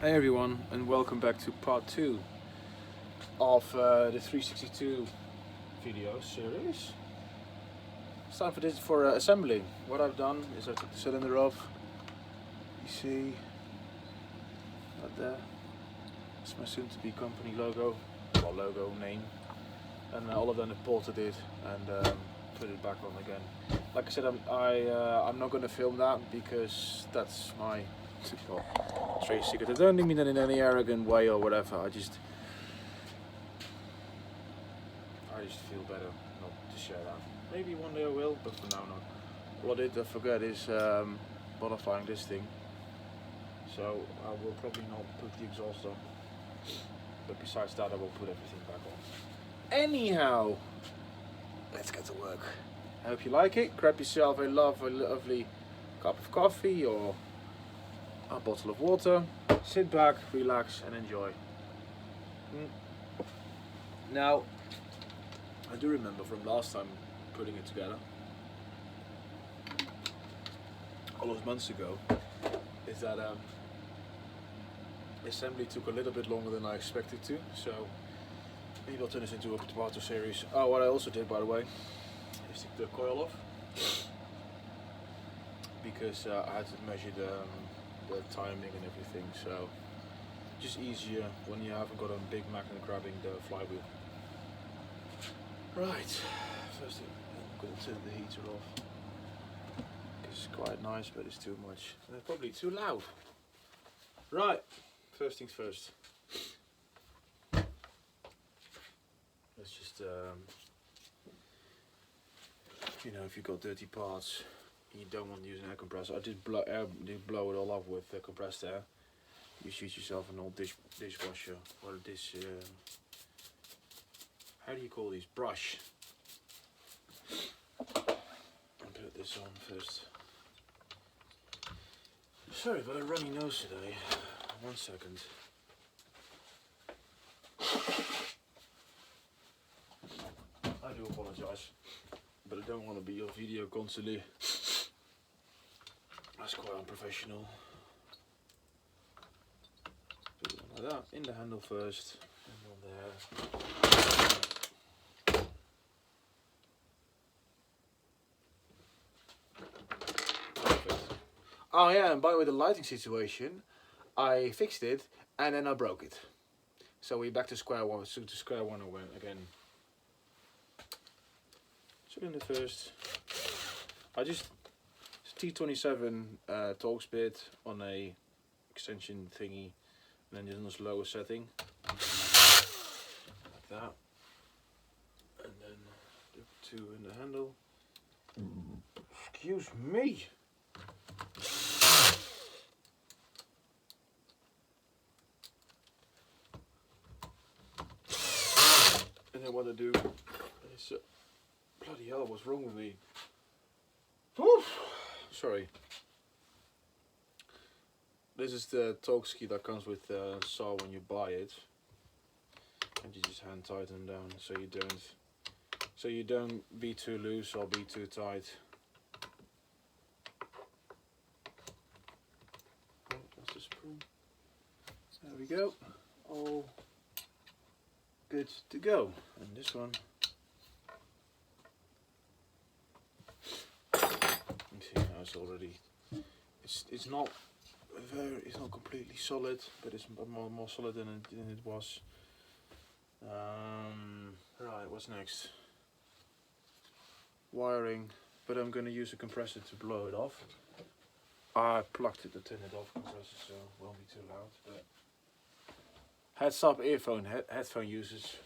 Hey everyone, and welcome back to part 2 of the 362 video series. It's time for assembling. What I've done is I took the cylinder off. You see, right there. It's my soon-to-be company logo, or logo name, and all of them have bolted it and put it back on again. Like I said, I'm not going to film that because that's my trade secret. I don't mean that in any arrogant way or whatever. I just feel better not to share that. Maybe one day I will, but for now not. What I did forget is modifying this thing. So I will probably not put the exhaust on. But besides that, I will put everything back on. Anyhow, let's get to work. I hope you like it. Grab yourself a lovely cup of coffee or a bottle of water. Sit back, relax, and enjoy. Now, I do remember from last time putting it together, all those months ago, is that assembly took a little bit longer than I expected to. So maybe I'll turn this into a part 2 series. Oh, what I also did, by the way, is take the coil off, because I had to measure the timing and everything, so just easier when you haven't got a big magnet grabbing the flywheel. Right, first thing, I'm going to turn the heater off. It's quite nice, but it's too much, and it's probably too loud. Right, first things first. Let's just, you know, if you've got dirty parts, you don't want to use an air compressor. I did blow it all off with compressed air. You should use yourself an old dishwasher or this. How do you call these? Brush. I'll put this on first. Sorry about a runny nose today. 1 second. I do apologise, but I don't want to be your video constantly. That's quite unprofessional. Put it like that, in the handle first, and on there. Perfect. Oh yeah, and by the way, the lighting situation, I fixed it and then I broke it. So we're back to square one. Again. Cylinder first. I just T27 Torx bit on a extension thingy, and then just on this lower setting, like that, and then the 2 in the handle. Excuse me. And then what I do is, bloody hell, what's wrong with me? Oof. Sorry. This is the Torx key that comes with the saw when you buy it, and you just hand tighten down so you don't be too loose or be too tight. Oh, that's the spoon. There we go. All good to go. And this one. You see now it's already. It's not completely solid, but it's more solid than it was. Right, what's next? Wiring, but I'm going to use a compressor to blow it off. I plugged it to turn it off, compressor, so it won't be too loud. But heads up, headphone users.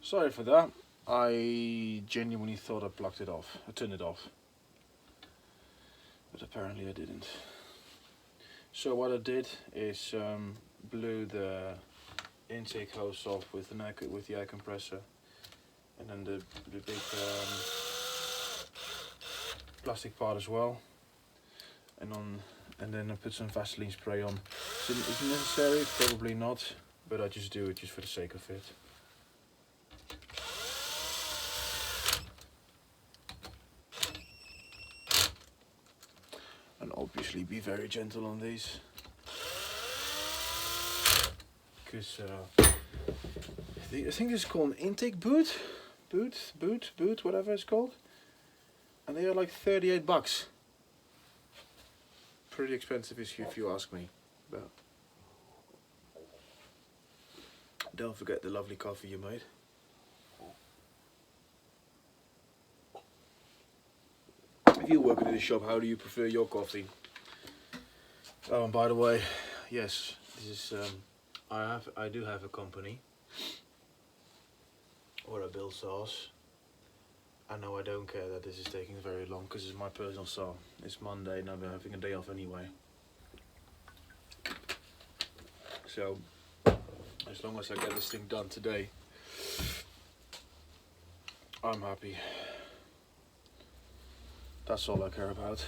Sorry for that. I genuinely thought I plugged it off. I turned it off. But apparently I didn't. So what I did is blew the intake hose off with the air compressor, and then the big plastic part as well. And then I put some Vaseline spray on. Is it necessary? Probably not, but I just do it just for the sake of it. And obviously be very gentle on these, because I think it's called an intake boot, whatever it's called, and they are like 38 bucks. Pretty expensive if you ask me, but don't forget the lovely coffee you made. If you work in the shop, how do you prefer your coffee? Oh, and by the way, yes, this is I do have a company where I build saws. I know I don't care that this is taking very long because it's my personal saw. It's Monday and I'm having a day off anyway. So, as long as I get this thing done today, I'm happy. That's all I care about.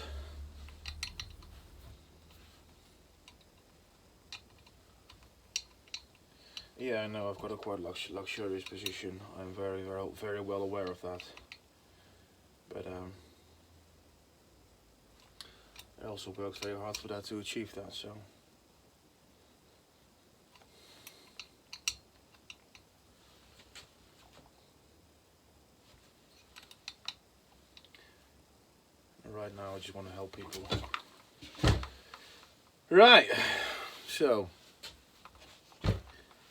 Yeah, I know I've got a quite luxurious position. I'm very well aware of that. But I also worked very hard for that to achieve that. So. Right now I just want to help people. Right, so,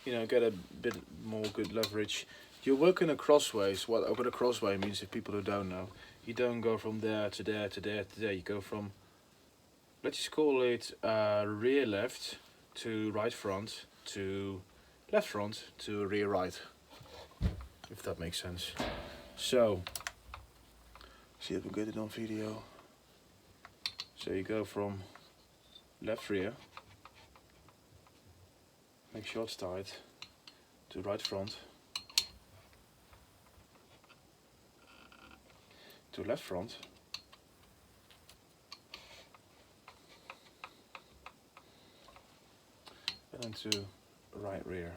you know, get a bit more good leverage. You're working a crossways. What a crossway means, if people who don't know, you don't go from there to there to there to there. You go from, let's just call it rear left to right front to left front to rear right, if that makes sense. So, see if we get it on video. So you go from left rear, make sure it's tight, to right front, to left front, and then to right rear.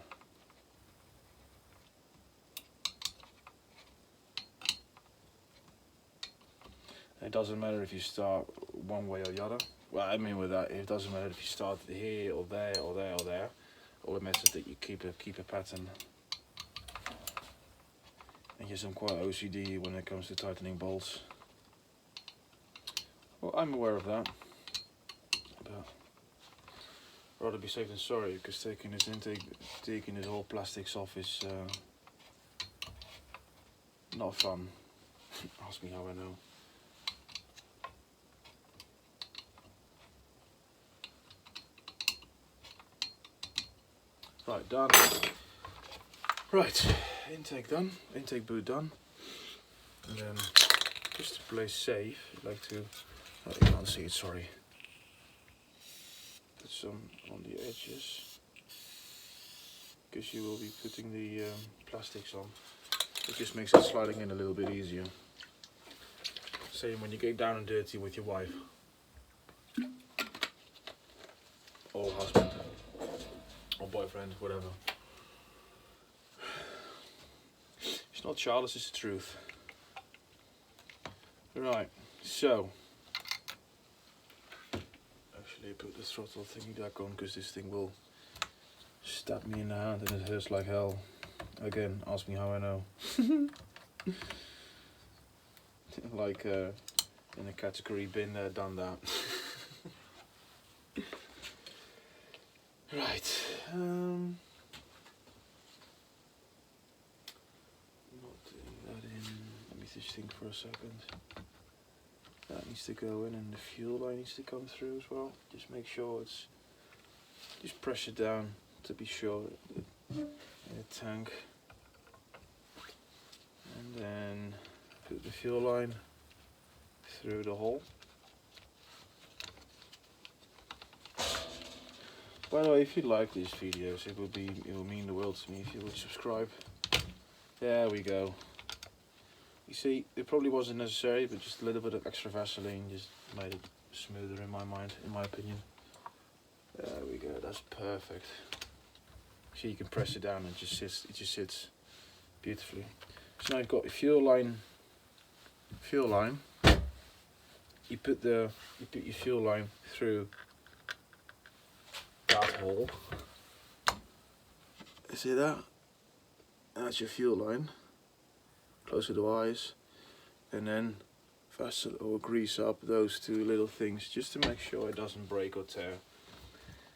It doesn't matter if you start one way or the other. Well, I mean with that, it doesn't matter if you start here or there or there or there. All it matters is that you keep a pattern. And yes, I'm quite OCD when it comes to tightening bolts. Well, I'm aware of that. But rather be safe than sorry, because taking this whole plastics off is not fun. Ask me how I know. Right, done. Right, intake done, intake boot done. And then, just to play safe, I'd like to, oh, you can't see it, sorry. Put some on the edges, because you will be putting the plastics on. It just makes it sliding in a little bit easier. Same when you get down and dirty with your wife. Or husband. Or boyfriend, whatever. It's not childish, it's the truth. Right, so. Actually, put the throttle thingy back on, because this thing will stab me in the hand and it hurts like hell. Again, ask me how I know. Like in a category been there, done that. Right. Not doing that in. Let me just think for a second. That needs to go in, and the fuel line needs to come through as well. Just make sure it's. Just press it down to be sure in the tank. And then put the fuel line through the hole. By the way, if you like these videos, it will mean the world to me if you would subscribe. There we go. You see, it probably wasn't necessary, but just a little bit of extra Vaseline just made it smoother in my mind, in my opinion. There we go. That's perfect. See, you can press it down and it just sits beautifully. So now you've got your fuel line. You put your fuel line through that hole. You see that? That's your fuel line. Close to the eyes, and then fasten or grease up those two little things just to make sure it doesn't break or tear.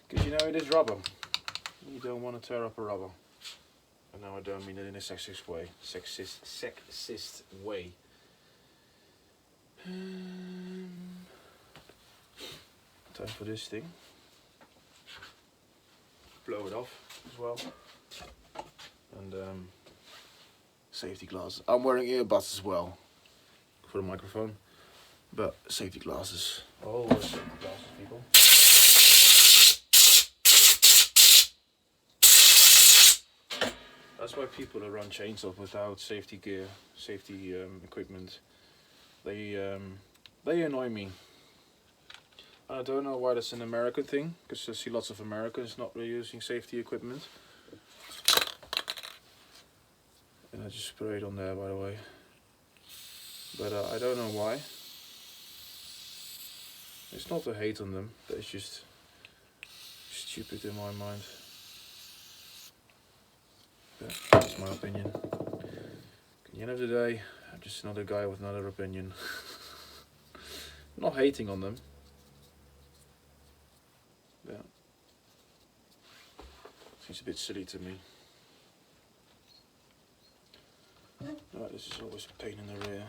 Because you know it is rubber. You don't want to tear up a rubber. And now I don't mean it in a sexist way. Sexist way. Time for this thing. Blow it off as well. And safety glasses. I'm wearing earbuds as well for the microphone, but safety glasses. Oh, safety glasses, people. That's why people who run chainsaws without safety gear, safety equipment, they annoy me. I don't know why that's an American thing, because I see lots of Americans not really using safety equipment. And I just sprayed on there, by the way. But I don't know why. It's not to hate on them, but it's just stupid in my mind. But that's my opinion. At the end of the day, I'm just another guy with another opinion. I'm not hating on them. Yeah. Seems a bit silly to me. Right, this is always a pain in the rear.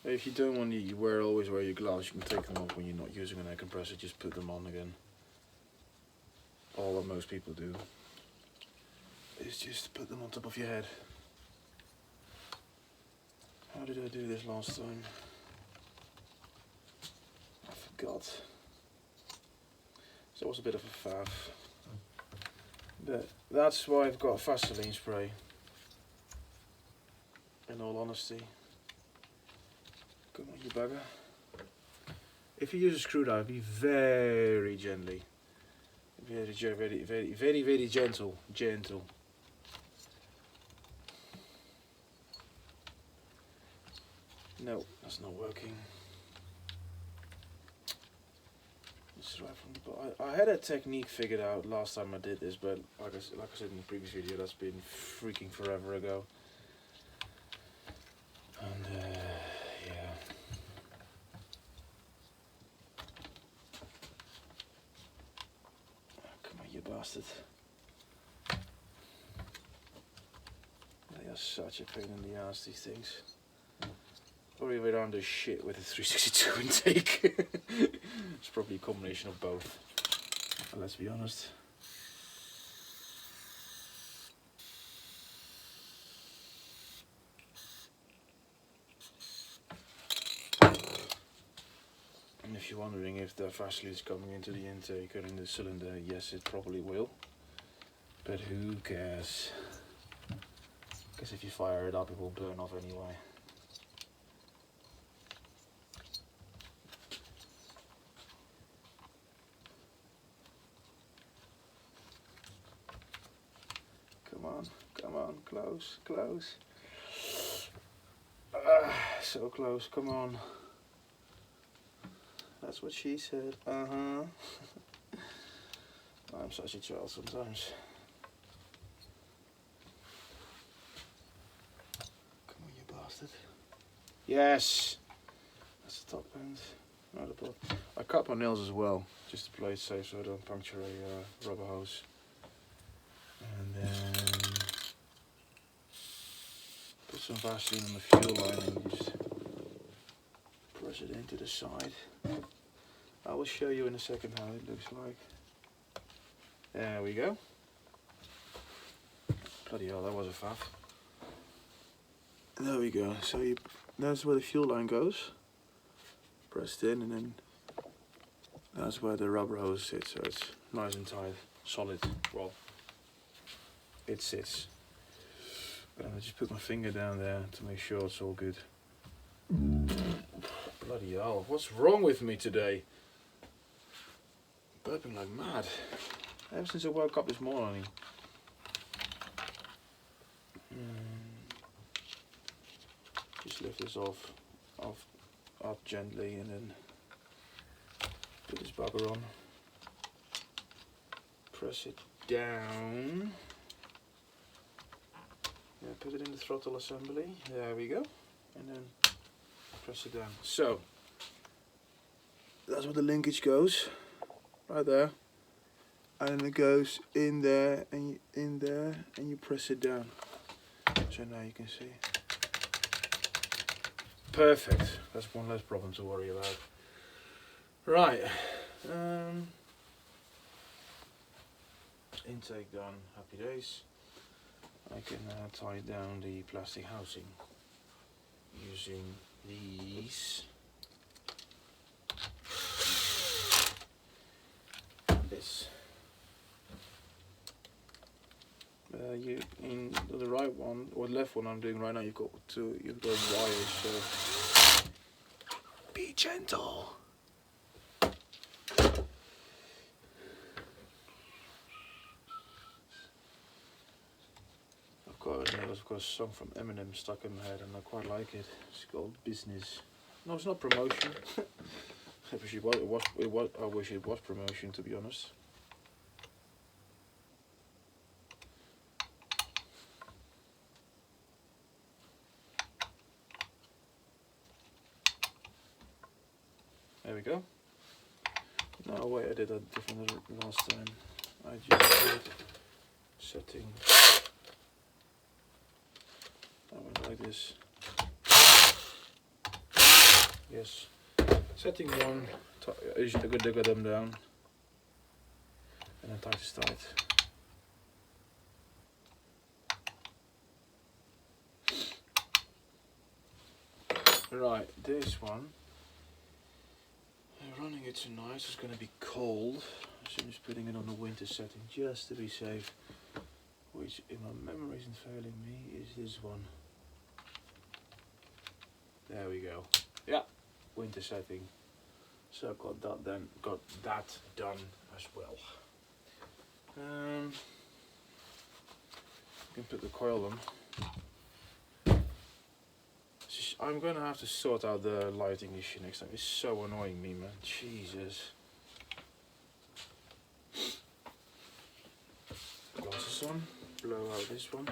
If you don't want to always wear your gloves, you can take them off when you're not using an air compressor, just put them on again. All what most people do is just put them on top of your head. How did I do this last time? I forgot. So it was a bit of a faff. But that's why I've got Vaseline spray. In all honesty. Come on, you bugger. If you use a screwdriver, be very gently. Very gentle. Gentle. No, that's not working. This is right from the bottom. I had a technique figured out last time I did this, but like I said in the previous video, that's been freaking forever ago. And yeah. Come on, you bastard. They are such a pain in the ass, these things. Probably way down the shit with a 362 intake. It's probably a combination of both. But let's be honest. And if you're wondering if the Vaseline is coming into the intake or in the cylinder, yes, it probably will. But who cares? Because if you fire it up, it will burn off anyway. Come on, close. So close, come on. That's what she said, I'm such a child sometimes. Come on, you bastard. Yes! That's the top end. Not the bottom. I cut my nails as well, just to play it safe so I don't puncture a rubber hose. And then put some Vaseline on the fuel line and just press it into the side. I will show you in a second how it looks like. There we go. Bloody hell, that was a faff. There we go. So that's where the fuel line goes. Pressed in, and then that's where the rubber hose sits. So it's nice and tight, solid. Well, it sits. I just put my finger down there to make sure it's all good. Bloody hell, what's wrong with me today? Burping like mad. Ever since I woke up this morning. Just lift this off, up gently, and then put this bugger on. Press it down. Yeah, put it in the throttle assembly. There we go. And then press it down. So that's where the linkage goes, right there. And then it goes in there and in there, and you press it down. So now you can see. Perfect. That's one less problem to worry about. Right. Intake done. Happy days. I can tie down the plastic housing using these. This. You in the right one or left one I'm doing right now. You've got wires. So be gentle. I've got a song from Eminem stuck in my head, and I quite like it. It's called Business. No, it's not promotion. I wish it was promotion, to be honest. There we go. No, wait, I did that different last time. I just did setting. I went like this. Yes. Setting 1, you should digger them down. And then tight is tight. Right, this one. Running it tonight, it's going to be cold, so I'm just putting it on the winter setting just to be safe, which, if my memory isn't failing me, is this one. There we go. Yeah, winter setting. So I've got that done as well. You can put the coil on. I'm going to have to sort out the lighting issue next time. It's so annoying me, man. Jesus. Glasses on. Blow out this one.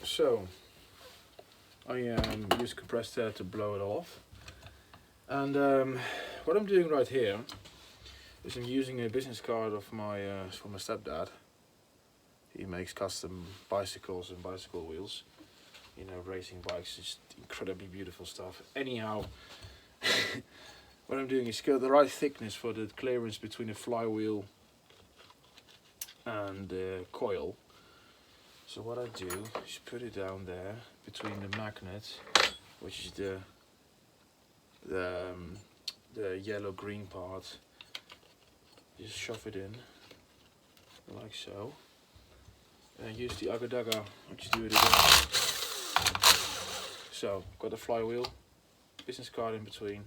So I use compressed air to blow it off, and what I'm doing right here is I'm using a business card of my from my stepdad. He makes custom bicycles and bicycle wheels. You know, racing bikes, just incredibly beautiful stuff. Anyhow, what I'm doing is get the right thickness for the clearance between the flywheel and the coil. So what I do is put it down there between the magnet, which is the yellow-green part. Just shove it in, like so. And use the agar-dagar, which is do it again. So, got the flywheel, business card in between.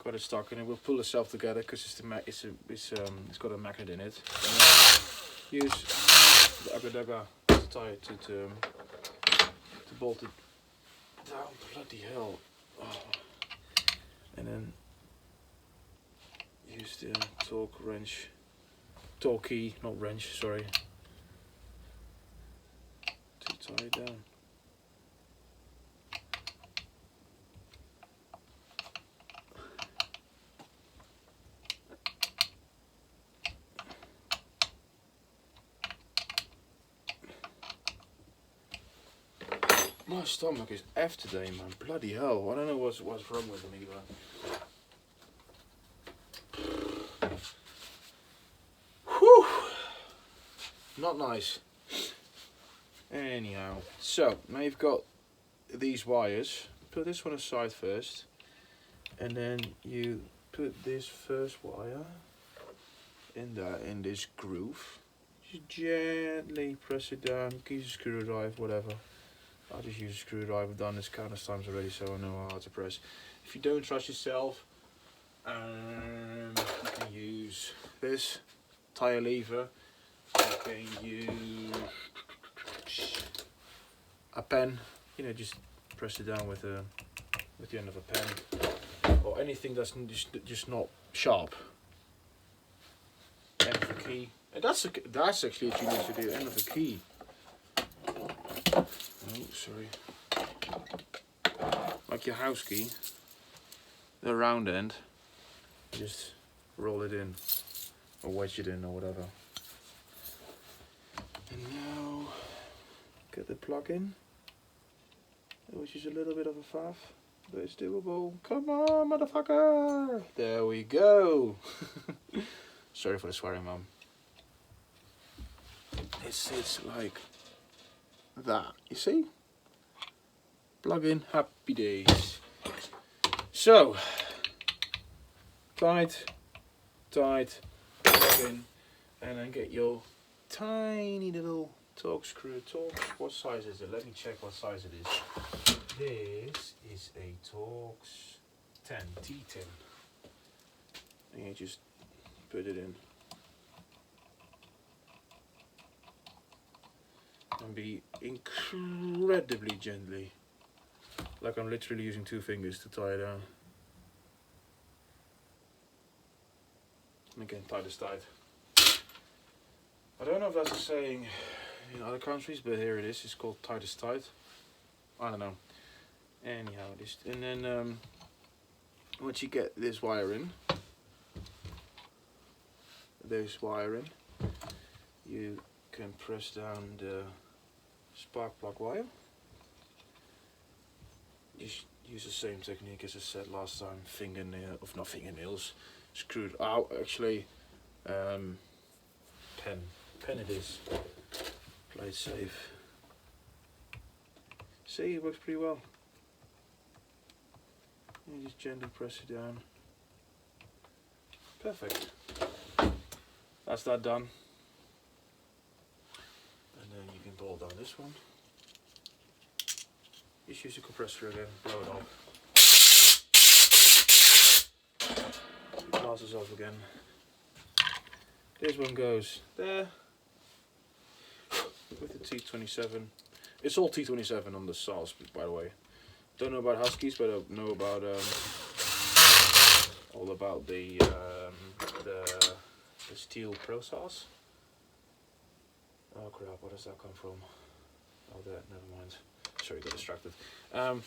Got it stuck, and it will pull itself together because it's got a magnet in it. And use the agar-dagar to tie it to bolt it down. Bloody hell! Oh. And then use the torque key, not wrench, sorry, to tie it down. My stomach is F today, man. Bloody hell. I don't know what's wrong with me, but... Whew! Not nice. Anyhow, so now you've got these wires. Put this one aside first. And then you put this first wire in this groove. Just gently press it down. Use a screwdriver, whatever. I just use a screwdriver. I've done this countless times already, so I know how to press. If you don't trust yourself, you can use this tire lever. You can use a pen. You know, just press it down with the end of a pen, or anything that's just not sharp. End of a key, and that's actually what you need to do. End of a key. Oh, sorry. Like your house key, the round end, just roll it in, or wedge it in, or whatever. And now, get the plug in, which is a little bit of a faff, but it's doable. Come on, motherfucker! There we go. Sorry for the swearing, Mum. It sits like that, you see? Plug in, happy days. So, tight, plug in, and then get your tiny little torque screw. What size is it? Let me check what size it is. This is a Torx 10, T10. And you just put it in. And be incredibly gently, like I'm literally using 2 fingers to tie it down. And again, tight is tight. I don't know if that's a saying in other countries, but here it is. It's called tight is tight. I don't know. Anyhow, and then once you get this wire in, you can press down the spark plug wire. Just use the same technique as I said last time. Not fingernails, screwed out. Actually, pen it is. Play it safe. See, it works pretty well. You just gently press it down. Perfect. That's that done. And then you can bolt down this one. Just use the compressor again, blow it off. The glasses off again. This one goes there with the T27. It's all T27 on the saws, by the way. Don't know about Huskies, but I know about all about the Stihl Pro saws. Oh crap! Where does that come from? Oh, that. Never mind. Sorry, got distracted. All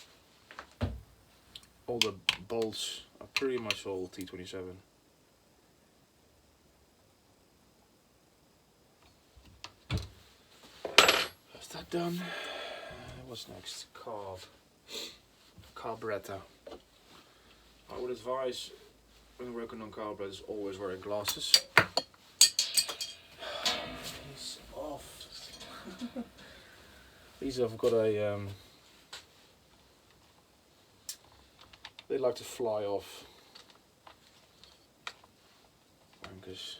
the bolts are pretty much all T27. that done. What's next? Carburetor. I would advise when working on carburetors always wearing glasses. Piss off. These have got a they like to fly off. Wankers.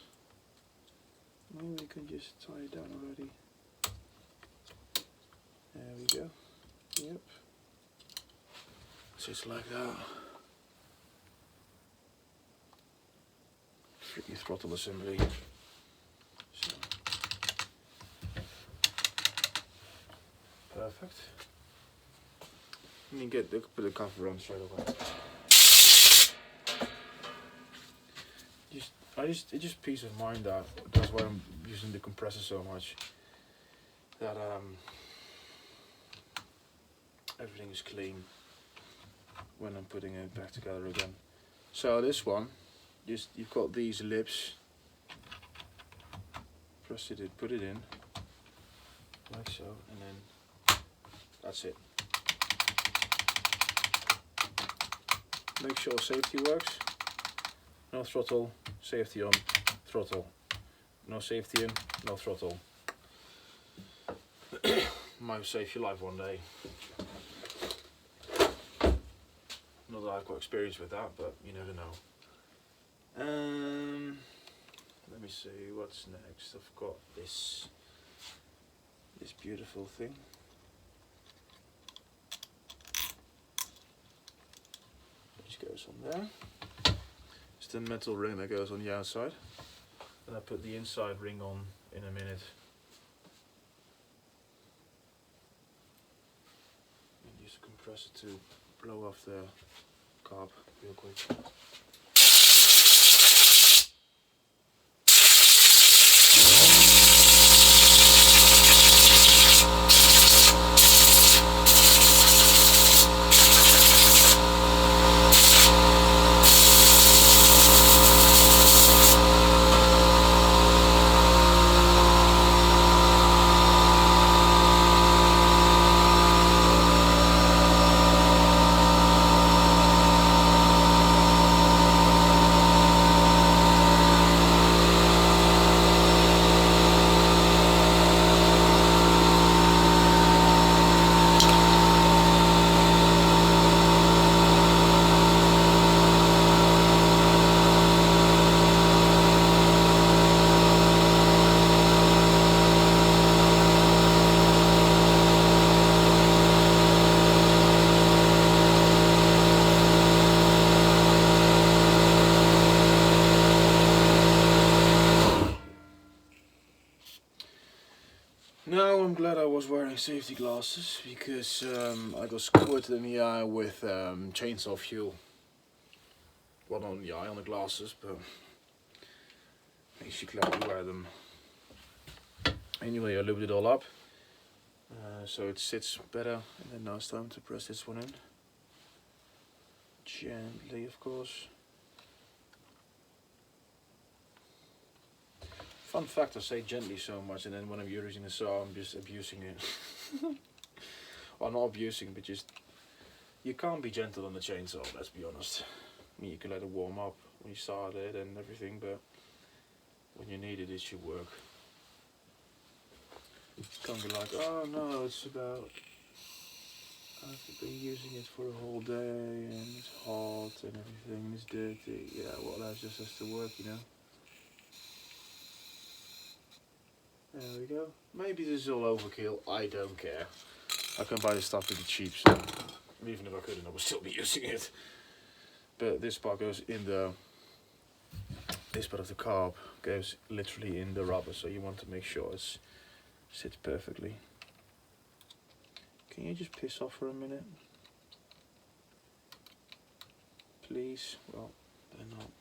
Maybe we can just tie it down already. There we go. Yep. Just like that. Tricky throttle assembly. So. Perfect. You can put the cover on straight away. It's just peace of mind that's why I'm using the compressor so much. That everything is clean when I'm putting it back together again. So this one, you've got these lips. Press it in, put it in, like so, and then that's it. Make sure safety works. No throttle, safety on, throttle. No safety in, no throttle. Might save your life one day. Not that I've got experience with that, but you never know. Let me see what's next. I've got this beautiful thing. Which goes on there. It's the metal ring that goes on the outside. And I put the inside ring on in a minute. And use a compressor to blow off the carb real quick. Now I'm glad I was wearing safety glasses because I got squirted in the eye with chainsaw fuel. Well, not on the eye, on the glasses, but makes you glad you wear them. Anyway, I lubed it all up so it sits better, and then now it's time to press this one in. Gently, of course. Fun fact, I say gently so much, and then when I'm using the saw, I'm just abusing it. Well, not abusing, but just, you can't be gentle on the chainsaw, let's be honest. I mean, you can let it warm up when you start it and everything, but when you need it, it should work. You can't be like, oh no, it's about, I've been using it for a whole day, and it's hot and everything, and it's dirty. Yeah, well, that just has to work, you know. There we go. Maybe this is all overkill, I don't care. I can buy this stuff pretty cheap, so even if I couldn't, I would still be using it. But this part goes in the, this part of the carb goes literally in the rubber, so you want to make sure it sits perfectly. Can you just piss off for a minute? Please? Well, better not.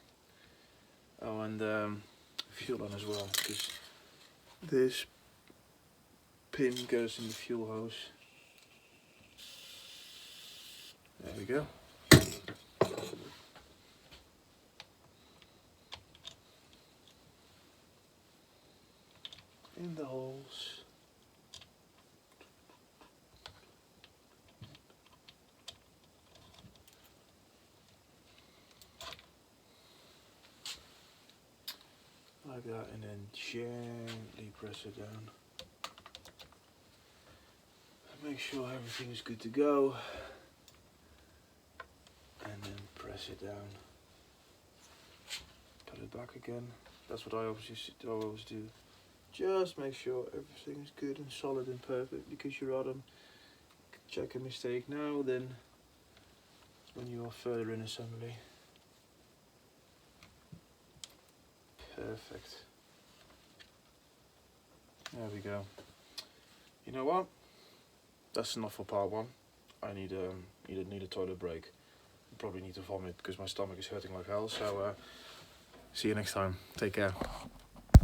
Oh, and fuel on as well, because this pin goes in the fuel hose. There we go. In the holes. like that, and then gently press it down. And make sure everything is good to go. And then press it down. Put it back again. That's what I always do. Just make sure everything is good and solid and perfect, because you rather check a mistake now than when you are further in assembly. Perfect. There we go. You know what? That's enough for part one. I need a toilet break. Probably need to vomit because my stomach is hurting like hell. So see you next time. Take care.